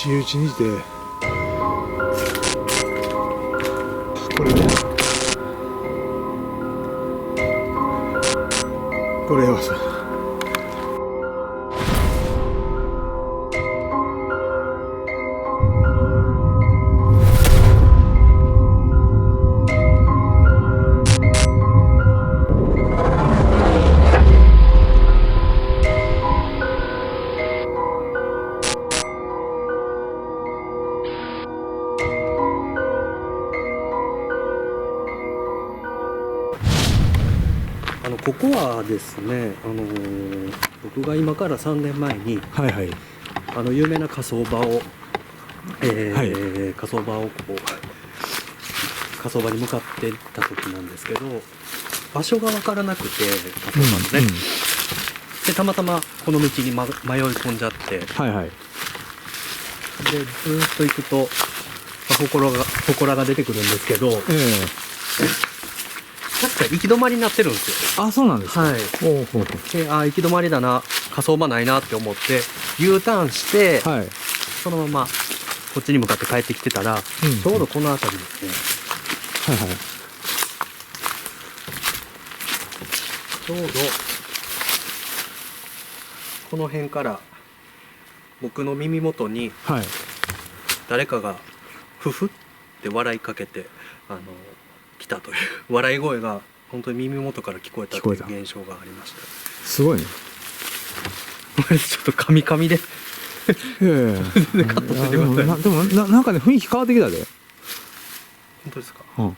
私有地にてこれね、これはさここはですね、僕が今から3年前にはいはい有名な火葬場を、はい火葬場をこう火葬場に向かってた時なんですけど、場所が分からなくて火葬場のね、でたまたまこの道に、迷い込んじゃって、はいはいでずーっと行くと祠が出てくるんですけど、確か行き止まりになってるんですよ。あ、そうなんですか。はい。おうほうほう。で、行き止まりだな、火葬場ないなって思って U ターンして、はいそのままこっちに向かって帰ってきてたら、ちょうどこの辺りですね。はいはい。ちょうどこの辺から僕の耳元にはい誰かがふふって笑いかけて来たという笑い声が本当に耳元から聞こえたという現象がありました。すごいね。これちょっとカミカミでカットしてください。でもなんかね、雰囲気変わってきたで。本当ですか。こ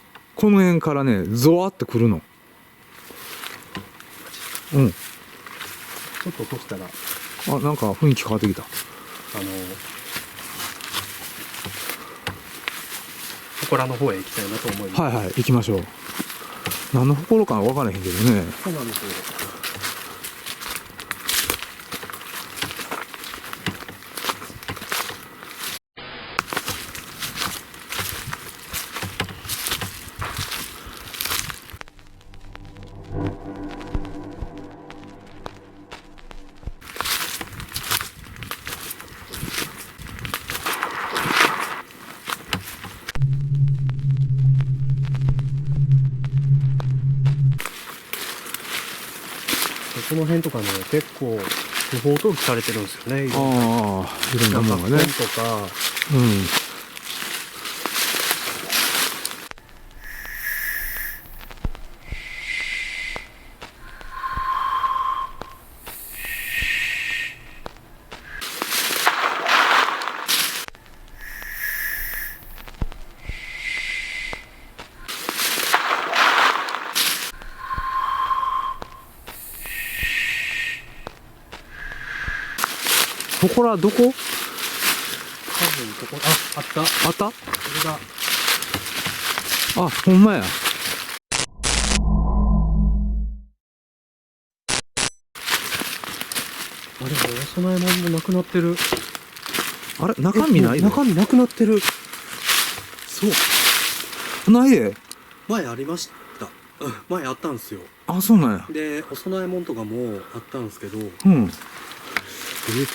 の辺からね、ゾワってくるの。ちょっとそしたらなんか雰囲気変わってきた。祠の方へ行きたいなと思います。はいはい、行きましょう。何の祠か分からへんけどね。そうなんですよ。この辺とかね、結構不法投棄されてるんですよね。いろんなものがね。とか、祠どこ？多分ここ、あった。あった？これが。あ、ほんまや。あれ、お供え物もなくなってる。あれ、中身ないで。中身なくなってる。そう。ないで。前ありました。前あったんですよ。あ、そうなんや。で、お供え物とかもあったんですけど、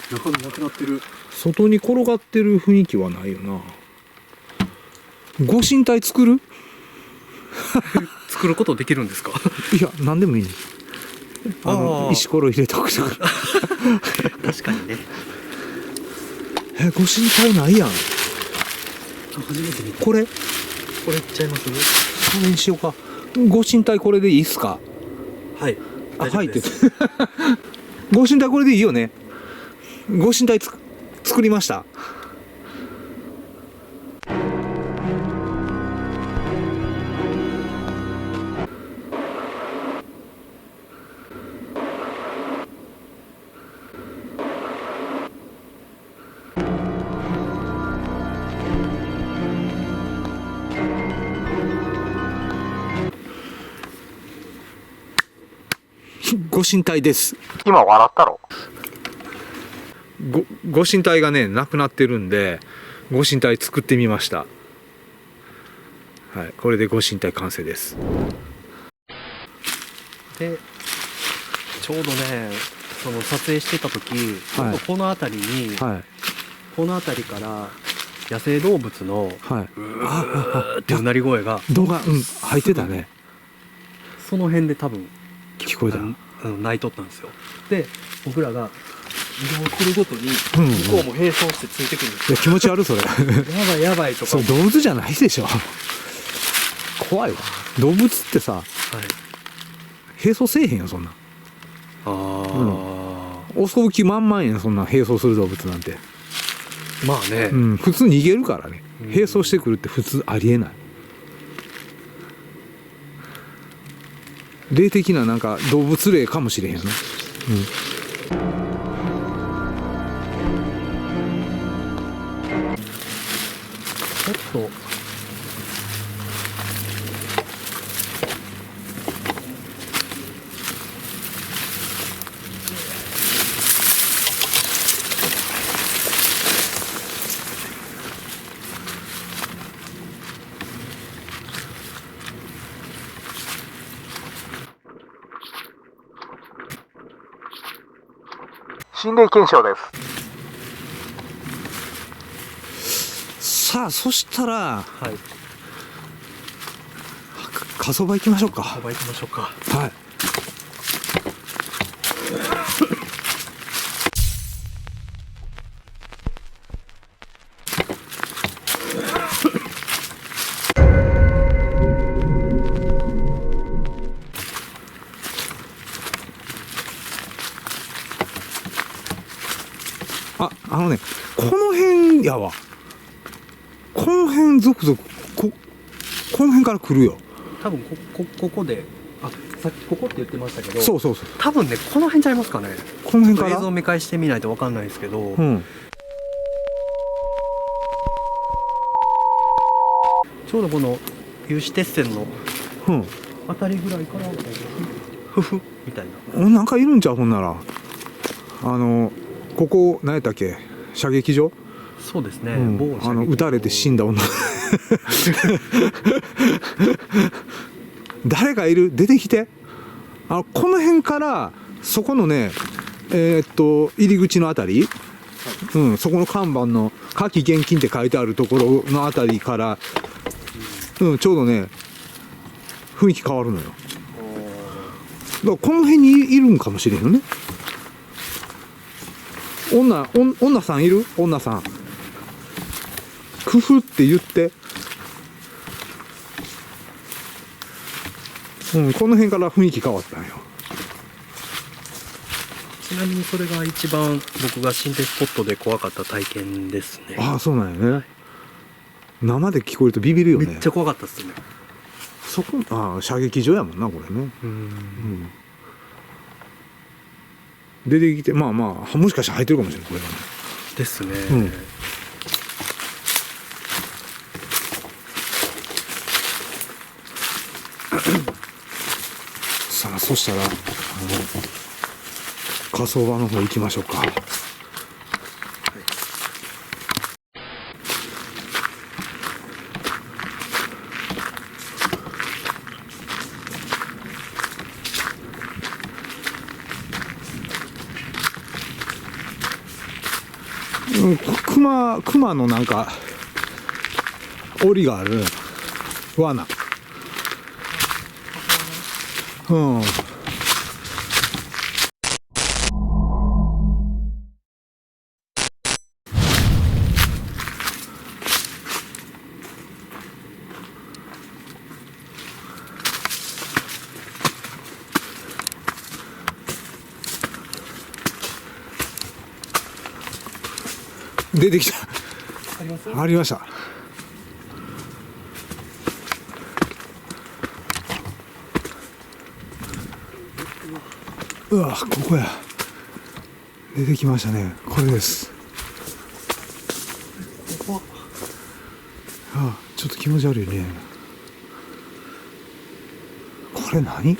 中身なくなってる。外に転がってる雰囲気はないよな。ご神体作る？作ることできるんですか？いや、何でもいい。石ころ入れとくとか。確かにね。ご神体ないやん。初めて見た。これいっちゃいます？これにしようか。ご神体これでいいっすか？はい。はいって。ご神体これでいいよね。ご神体作りました。ご神体です。今笑ったろ？ご神体がね、なくなってるんで、ご神体作ってみました。はい、これでご神体完成です。で、ちょうどね、その撮影してた時、ちょうどこの辺りに、この辺りから野生動物のはい。っていう鳴り声が動画、入ってたね。その辺で多分聞こえた。鳴いとったんですよ。で僕らが移動するごとにうん向こうも並走してついてくるんですいや、気持ち悪い、それ。よ。やばいやばいとかそれ動物じゃないでしょ。怖いわ。動物ってさ、はい、並走せえへんよ、そんな。襲う気満々やん、そんな並走する動物なんて。まあね、普通逃げるからね。並走してくるって普通ありえない。霊的ななんか動物霊かもしれへんよね。ちょっと心霊検証です。さあ、そしたら、はい、火葬場行きましょうか。行きましょうか。はい。あのね、この辺やわ。この辺続々、この辺から来るよ。多分ここで、さっきここって言ってましたけど、そうそうそう。多分ねこの辺ちゃいますかね。この辺から映像見返してみないと分かんないですけど、ちょうどこの有刺鉄線のあたりぐらいからふふみたいな。なんかいるんちゃう、ほんなら。ここ何やったっけ、射撃場。そうですね、撃たれて死んだ女誰かいる、出てきて。この辺からそこのね、入り口のあたり、そこの看板の火気厳禁って書いてあるところのあたりから、ちょうどね雰囲気変わるのよ。だからこの辺にいるんかもしれんよね。女さんいる？女さん。工夫って言って。この辺から雰囲気変わったんよ。ちなみにそれが一番僕が心霊スポットで怖かった体験ですね。ああ、そうなんよね。生で聞こえるとビビるよね。めっちゃ怖かったっすね。そこ、射撃場やもんな、これね。出てきて、まあまあ、もしかしたら入ってるかもしれない、これがね。ですね。さあ、そしたら火葬場の方行きましょうか。熊のなんか檻がある罠。出てきた。ありました。うわ、ここや。出てきましたね。これです。ちょっと気持ち悪いね。これ何？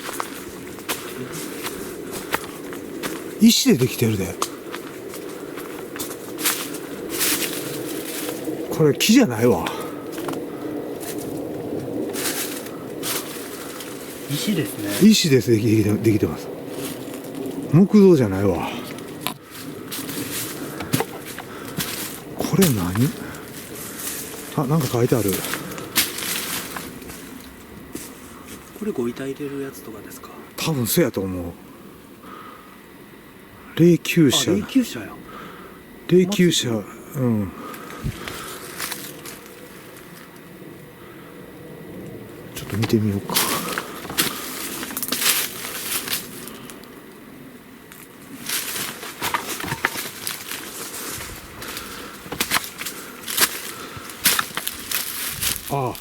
石でできてるで。これ木じゃないわ。石ですね。石です。できてます。木造じゃないわ。ここれ何？あ、なんか書いてある。これご遺体入れるやつとかですか？多分そうやと思う。霊柩車。霊柩車や。霊柩車。うん。ちょっと見てみようか。ああ、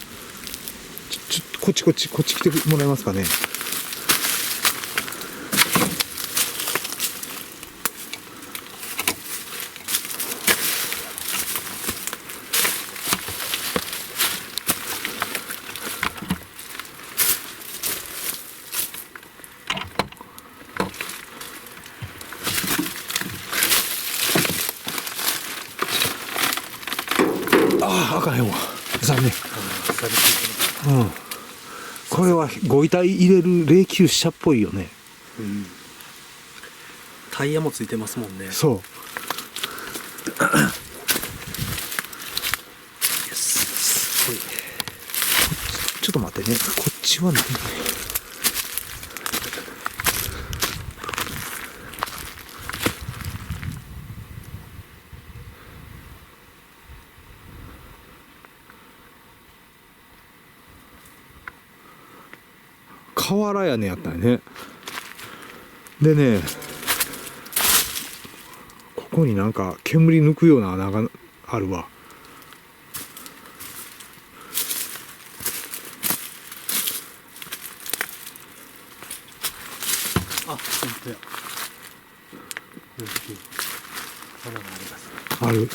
こっち来てもらえますかね。ああ、あかんへんわ。残念。うん。これはご遺体入れる霊柩車っぽいよね。うん。タイヤもついてますもんね。そう。すごい。ちょっと待ってね。こっちは何？瓦屋根やったんやね。でね、ここになんか煙抜くような穴があるわ。あ、本当や。穴があります。ある。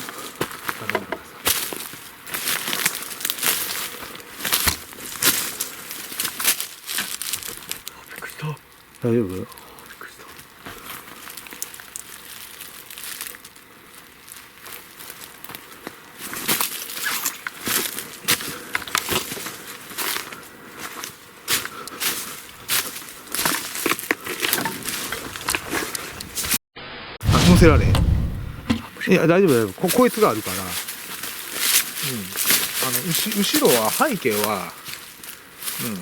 穴があります。大丈夫？乗せられへん。いや、大丈夫大丈夫。こいつがあるから。うん。後ろは、背景は、うん。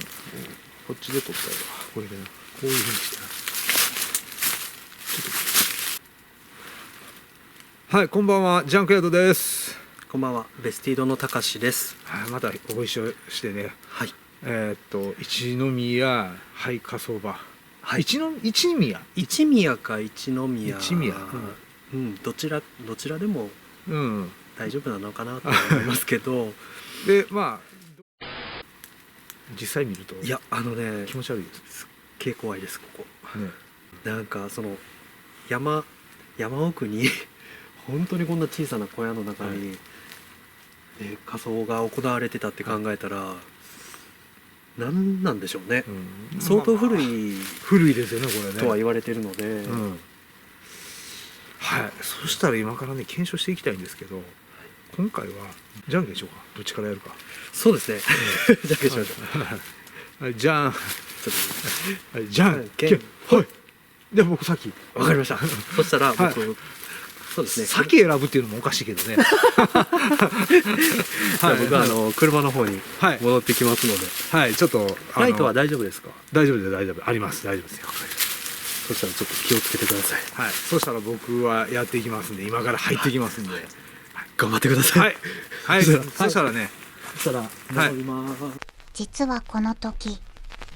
こっちで撮ったよ。これで、こういうふうにしてな。はい、こんばんは。ジャンクヤードです。こんばんは。ベスティードのたかしです。はい、またご一緒してね。はい。一宮、はい、火葬場。はい。一宮一宮か一宮。一宮。うん、どちらでも大丈夫なのかなと思いますけど。で、まあ実際見ると、いや、気持ち悪いです。すっげえ怖いですここ。ね、なんかその山奥に本当にこんな小さな小屋の中に、火葬が行われてたって考えたら、何なんでしょうね。相当古いですよね、これね。とは言われてるので。はい、そしたら今からね検証していきたいんですけど、今回はじゃんけんしようか。どっちからやるか。そうですね。じゃんけんしましょう。はい、じゃん。ちょっとじゃんけん。はい。じゃあ僕先。わかりました。そしたら僕、はい、そうですね。先選ぶっていうのもおかしいけどね。はい、僕は車の方に戻ってきますので。はい、ちょっとライトは大丈夫ですか？大丈夫です、大丈夫。あります、大丈夫ですよ。そしたらちょっと気をつけてください。はい。そしたら僕はやっていきますんで、今から入っていきますんで、頑張ってください。はい。はい。そしたらね、そしたら戻ります。実はこの時、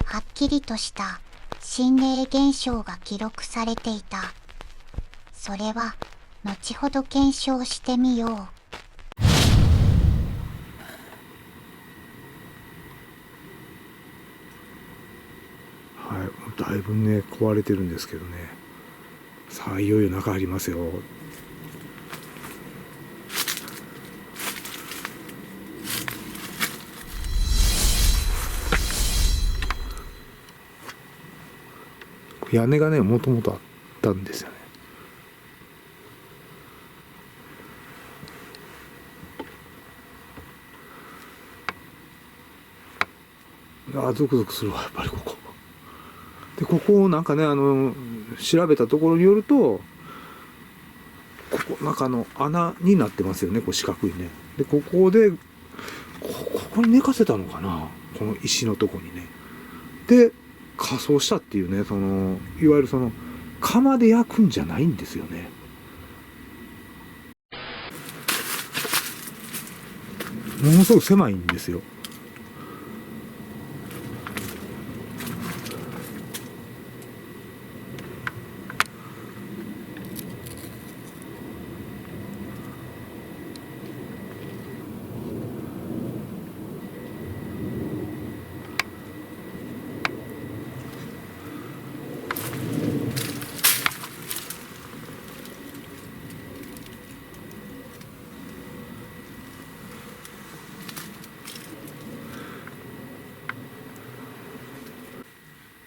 はっきりとした心霊現象が記録されていた。それは後ほど検証してみよう。はい、だいぶね壊れてるんですけどね。さあいよいよ中入りますよ。屋根がねもともとあったんですよね。あ、ゾクゾクするわやっぱりここ。でここをなんかね調べたところによると、こここ中の穴になってますよね、こう四角いね。でここでここに寝かせたのかな、この石のとこにね。で火葬したっていうね、いわゆる窯で焼くんじゃないんですよね。ものすごく狭いんですよ。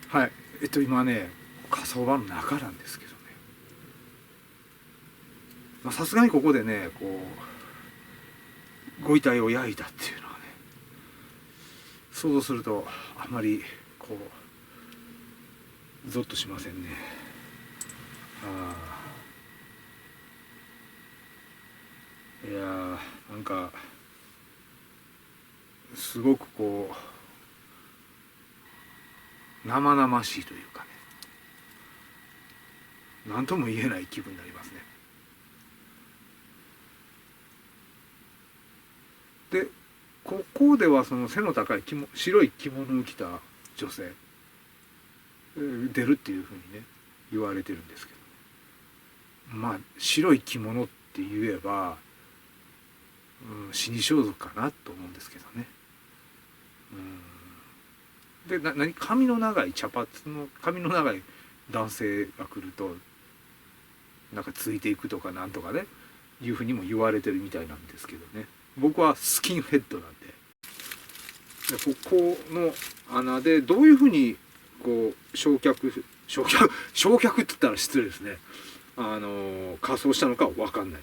はい、今ね火葬場の中なんですけどね、さすがにここでねご遺体を焼いたっていうのはね、想像するとあまりゾッとしませんね。いやー、なんかすごく生々しいというかね、何とも言えない気分になりますね。でここでは背の高い白い着物を着た女性出るっていうふうにね言われてるんですけど、まあ白い着物って言えば、死に装束かなと思うんですけどね。で髪の長い髪の長い男性が来るとなんかついていくとかなんとかねいうふうにも言われてるみたいなんですけどね。僕はスキンヘッドなんで、ここの穴でどういうふうに焼却って言ったら失礼ですね、火葬したのかは分かんない。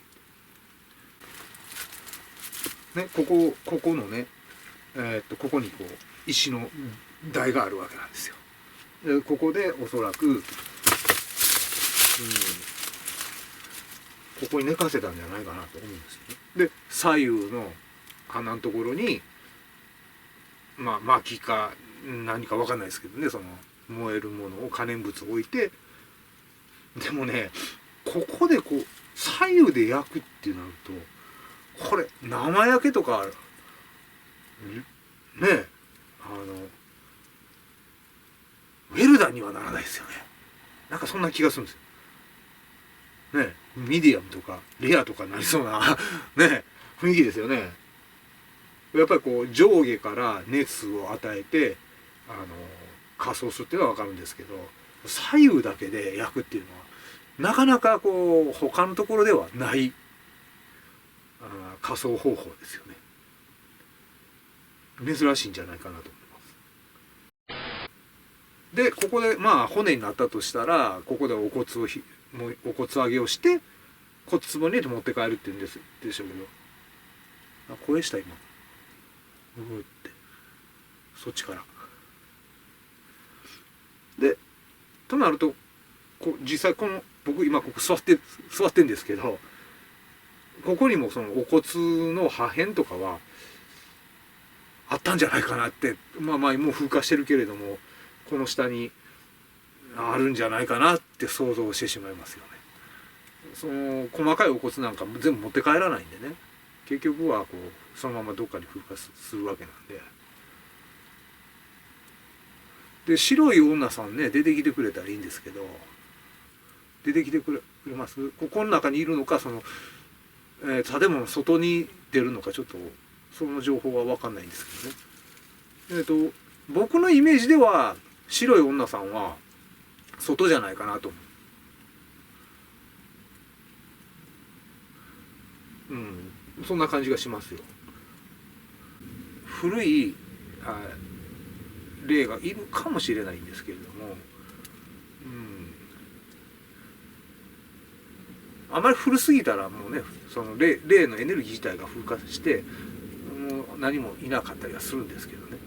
ね、ここのね、ここに石の台があるわけなんですよ。でここでおそらく、ここに寝かせたんじゃないかなと思うんですよね。で左右の穴のところに薪か何か分かんないですけどね、燃えるものを可燃物を置いて、でもねここで左右で焼くってなると、これ生焼けとかねウェルダンにはならないですよね。なんかそんな気がするんですよね。ミディアムとかレアとかになりそうなね雰囲気ですよね。やっぱり上下から熱を与えて火葬するっていうのは分かるんですけど、左右だけで焼くっていうのはなかなか他のところではない火葬方法ですよね。珍しいんじゃないかなと思います。でここで骨になったとしたら、ここでお骨上げをして骨壺に入れて持って帰るっていうんでしょうけど、声した今ってそっちからでとなると実際僕今ここ座ってんですけど、ここにもお骨の破片とかはあったんじゃないかなって、もう風化してるけれどもこの下にあるんじゃないかなって想像してしまいますよね。細かいお骨なんかも全部持って帰らないんでね、結局はそのままどっかに風化するわけなんで。で白い女さんね出てきてくれたらいいんですけど、出てきてくれます？ここの中にいるのか建物の外に出るのか、ちょっとその情報は分かんないんですけどね。僕のイメージでは白い女さんは外じゃないかなと思う。そんな感じがしますよ。古い例がいるかもしれないんですけれども、あまり古すぎたらもうね霊のエネルギー自体が風化してもう何もいなかったりはするんですけどね。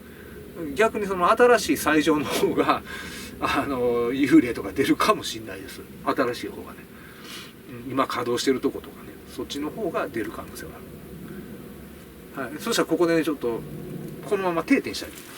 逆に新しい最上の方が幽霊とか出るかもしれないです。新しい方がね。今稼働してるとことかね、そっちの方が出る可能性がある。はい、そしたらここでねちょっとこのまま定点したいと思います。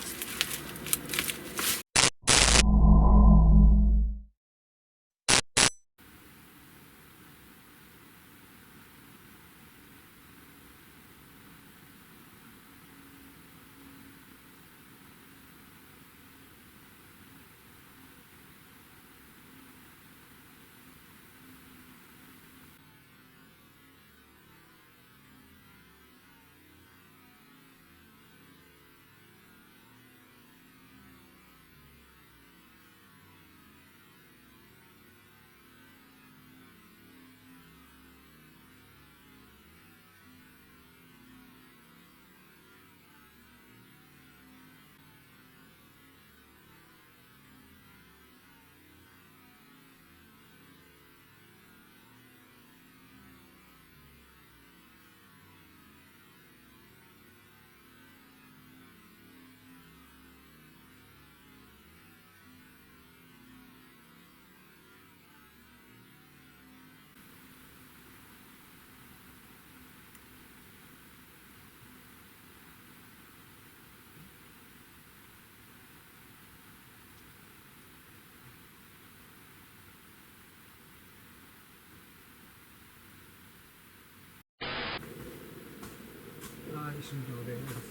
はい、終了です。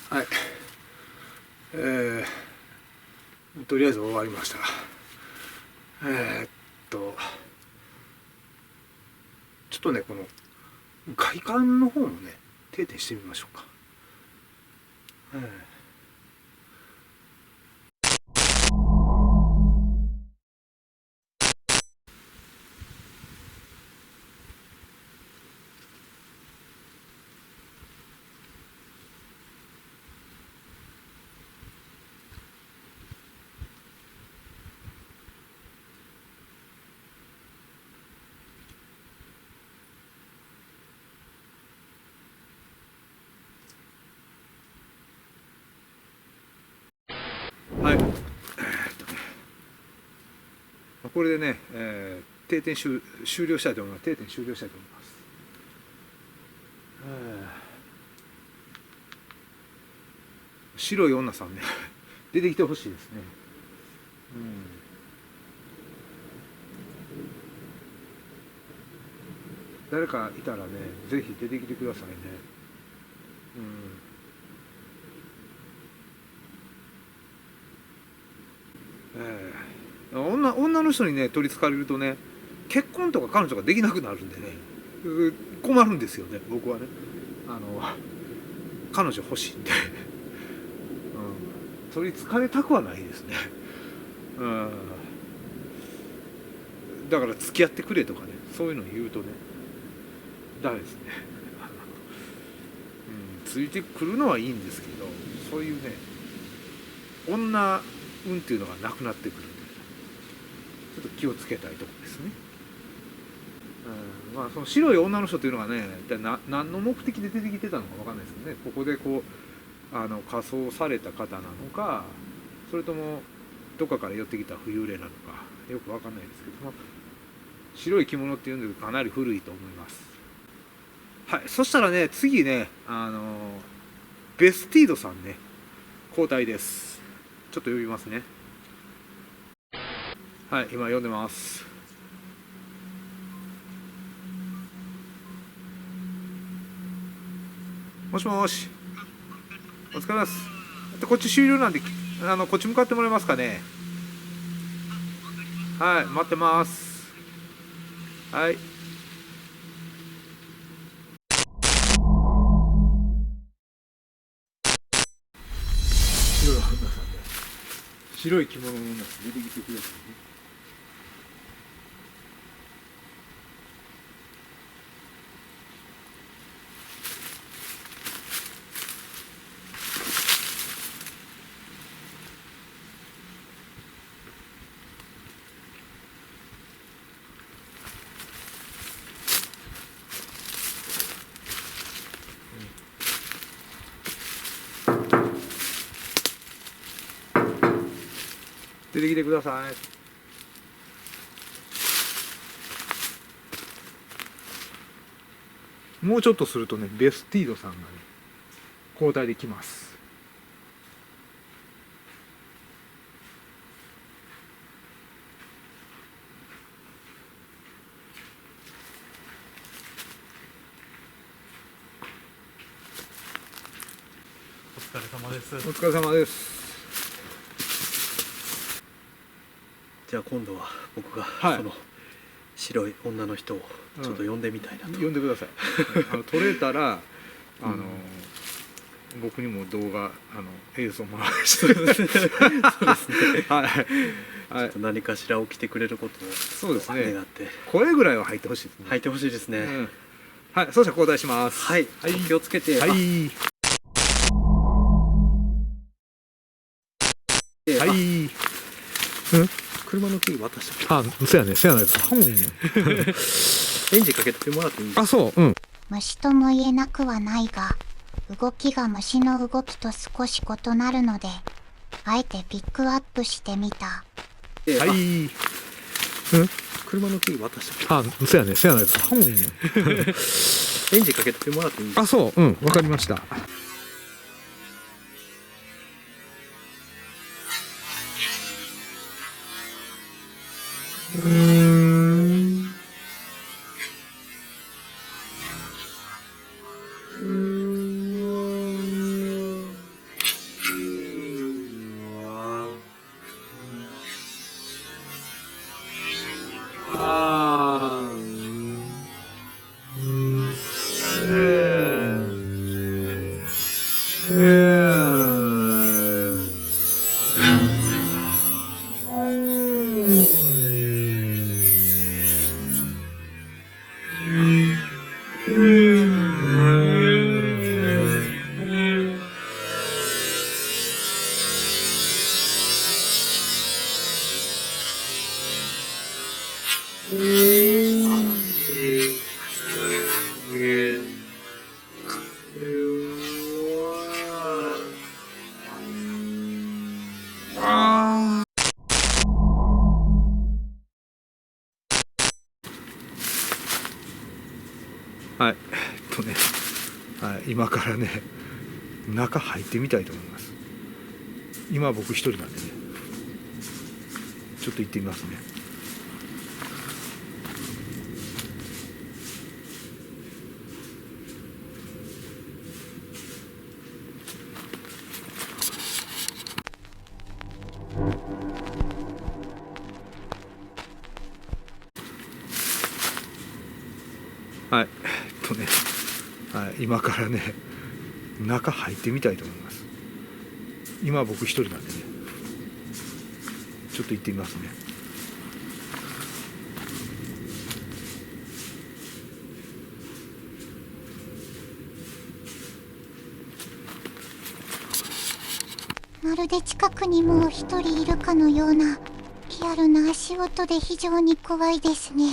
はい、とりあえず終わりました。ちょっとねこの外観の方もね定点してみましょうか。はい、これでね、定点終了したいと思います。定点終了したいと思います。白い女さんね出てきてほしいですね。誰かいたらねぜひ出てきてくださいね。女の人にね取りつかれるとね結婚とか彼女ができなくなるんでね困るんですよね。僕はね彼女欲しいんで、取りつかれたくはないですね。だから付き合ってくれとかねそういうの言うとねダメですね。ついてくるのはいいんですけどそういうね女運っていうのがなくなってくるんでちょっと気をつけたいところですね。その白い女の人というのがね何の目的で出てきてたのか分かんないですけどね。ここでこう仮装された方なのかそれともどっかから寄ってきた冬霊なのかよく分かんないですけども白い着物っていうのでかなり古いと思います。はい、そしたらね次ねベスティードさんね交代です。ちょっと呼びますね。はい、今呼んでます。もしもし、お疲れ様です。こっち終了なんでこっち向かってもらえますかね。はい、待ってます。はい。白い女さんね、白い着物の女さん出てきてくださいね。出てきてください。もうちょっとするとね、ベスティードさんがね、交代できます。お疲れ様です。お疲れ様です。じゃあ今度は僕がはいその白い女の人をちょっと呼んでみたいなと。呼んでください。撮れたら、僕にも動画、映像もらうし。そうですね。はい。はいちょっと。何かしら起きてくれることをそうですね願って声ぐらいは入ってほしいですね。入ってほしいですね。うん。はい。そしたら交代します。はい。はい。気をつけて。はい。あはあい。車のキー渡して。あ、そやね。そやないです。ハモいいね。エンジンかけてもらっていい？あ、そう。うん。虫とも言えなくはないが、動きが虫の動きと少し異なるので、あえてピックアップしてみた。はあい。車のキー渡して。あ、そやね。そやないです。ハモいいね。エンジンかけてもらっていい？あ、そう。うん。わかりました。はい。はい、今からね、中入ってみたいと思います。今は僕一人なんでね、ちょっと行ってみますね。はい。はい、今からね、中入ってみたいと思います。今は僕一人なんでね、ちょっと行ってみますね。まるで近くにもう一人いるかのようなリアルな足音で非常に怖いですね。